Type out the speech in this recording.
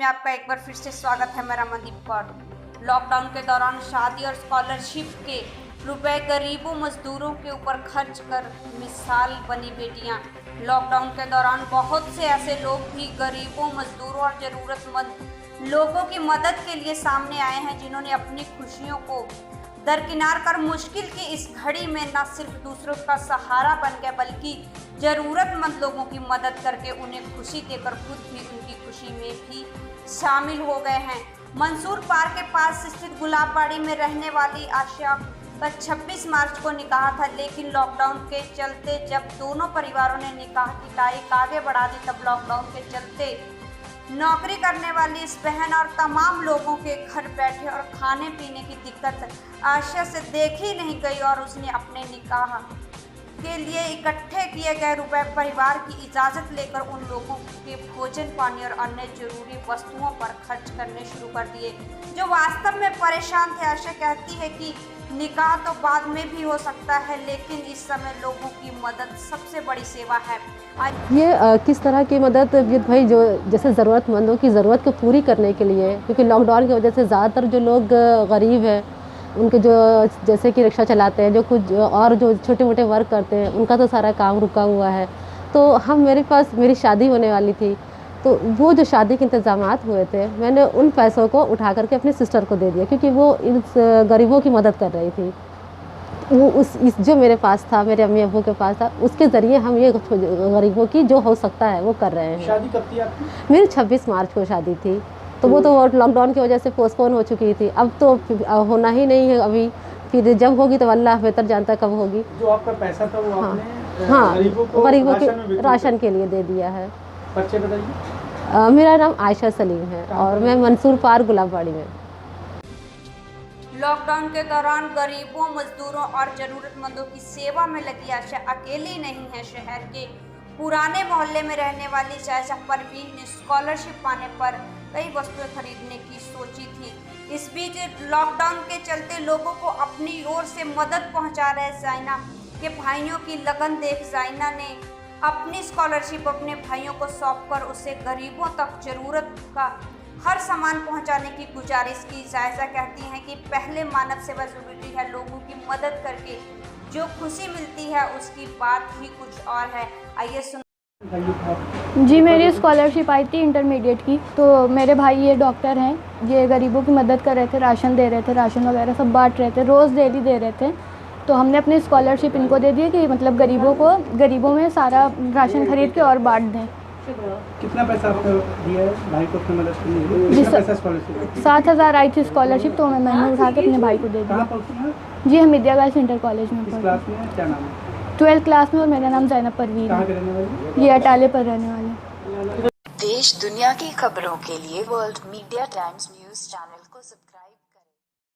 में आपका एक बार फिर से स्वागत है। मैं रमनदीप कौर। लॉकडाउन के दौरान शादी और स्कॉलरशिप के रुपए गरीबों मजदूरों के ऊपर खर्च कर मिसाल बनी बेटियां। लॉकडाउन के दौरान बहुत से ऐसे लोग भी गरीबों मजदूरों और ज़रूरतमंद लोगों की मदद के लिए सामने आए हैं, जिन्होंने अपनी खुशियों को दरकिनार कर मुश्किल की इस घड़ी में न सिर्फ दूसरों का सहारा बन गए, बल्कि ज़रूरतमंद लोगों की मदद करके उन्हें खुशी देकर खुद भी उनकी खुशी में भी शामिल हो गए हैं। मंसूर पार्क के पास स्थित गुलाबबाड़ी में रहने वाली आशा का 26 मार्च को निकाह था, लेकिन लॉकडाउन के चलते जब दोनों परिवारों ने निकाह की तारीख आगे बढ़ा दी, तब लॉकडाउन के चलते नौकरी करने वाली इस बहन और तमाम लोगों के घर बैठे और खाने पीने की दिक्कत आशा से देखी नहीं गई और उसने अपने निकाह के लिए इकट्ठे किए गए रुपए परिवार की इजाज़त लेकर उन लोगों के भोजन पानी और अन्य जरूरी वस्तुओं पर खर्च करने शुरू कर दिए, जो वास्तव में परेशान थे। आशा कहती है कि निकाह तो बाद में भी हो सकता है, लेकिन इस समय लोगों की मदद सबसे बड़ी सेवा है। ये किस तरह की मदद विद भाई, जो जैसे ज़रूरतमंदों की ज़रूरत को पूरी करने के लिए, क्योंकि लॉकडाउन की वजह से ज़्यादातर जो लोग गरीब हैं, उनके जो जैसे कि रिक्शा चलाते हैं, जो कुछ और जो छोटे मोटे वर्क करते हैं, उनका तो सारा काम रुका हुआ है। तो मेरी शादी होने वाली थी, तो वो जो शादी के इंतज़ामात हुए थे, मैंने उन पैसों को उठा करके अपनी सिस्टर को दे दिया, क्योंकि वो इस गरीबों की मदद कर रही थी। वो जो मेरे पास था, मेरे अम्मी अब्बू के पास था, उसके ज़रिए हम ये गरीबों की जो हो सकता है वो कर रहे हैं। शादी कब थी आपकी? मेरी 26 मार्च को शादी थी, तो वो तो लॉकडाउन की वजह से पोस्टपोन हो चुकी थी। अब तो होना ही नहीं है अभी, फिर जब होगी तो अल्लाह बेहतर जानता है कब होगी। जो आपका पैसा था वो आपने गरीबों के राशन के लिए दे दिया है। बच्चे बताइए। मेरा नाम आयशा सलीम है और मैं मंसूर पार्क गुलाबबाड़ी में। लॉकडाउन के दौरान गरीबों मजदूरों और ज़रूरतमंदों की सेवा में लगी आशा अकेली नहीं है। शहर के पुराने मोहल्ले में रहने वाली शायजा परवीन ने स्कॉलरशिप पाने पर कई वस्तुएं खरीदने की सोची थी। इस बीच लॉकडाउन के चलते लोगों को अपनी ओर से मदद पहुंचा रहे जाइना के भाइयों की लगन देख जाइना ने अपनी स्कॉलरशिप अपने भाइयों को सौंपकर उसे गरीबों तक जरूरत का हर सामान पहुंचाने की गुजारिश की। जायजा कहती हैं कि पहले मानव सेवा जरूरी है, लोगों की मदद करके जो खुशी मिलती है उसकी बात ही कुछ और है। आइए सुन। जी, मेरी स्कॉलरशिप आई थी इंटरमीडिएट की, तो मेरे भाई ये डॉक्टर हैं, ये गरीबों की मदद कर रहे थे, राशन दे रहे थे, राशन वगैरह सब बांट रहे थे, रोज़ डेली दे रहे थे। तो हमने अपनी स्कॉलरशिप इनको दे दी कि मतलब गरीबों में सारा राशन खरीद के और बांट दें। कितना पैसा आपने दिया है भाई को अपनी मदद करने के लिए? कितना पैसा स्कॉलरशिप? 7,000 आई थी स्कॉलरशिप, तो मैंने उठा के अपने भाई को दे दिया। जी, हम विद्या गर्ल्स इंटर कॉलेज में पढ़ते हैं। क्या नाम है? 12th क्लास में, और मेरा नाम ज़ैनब परवीन है। ये अटाले पर रहने वाले। देश दुनिया की खबरों के लिए world media times news channel को सब्सक्राइब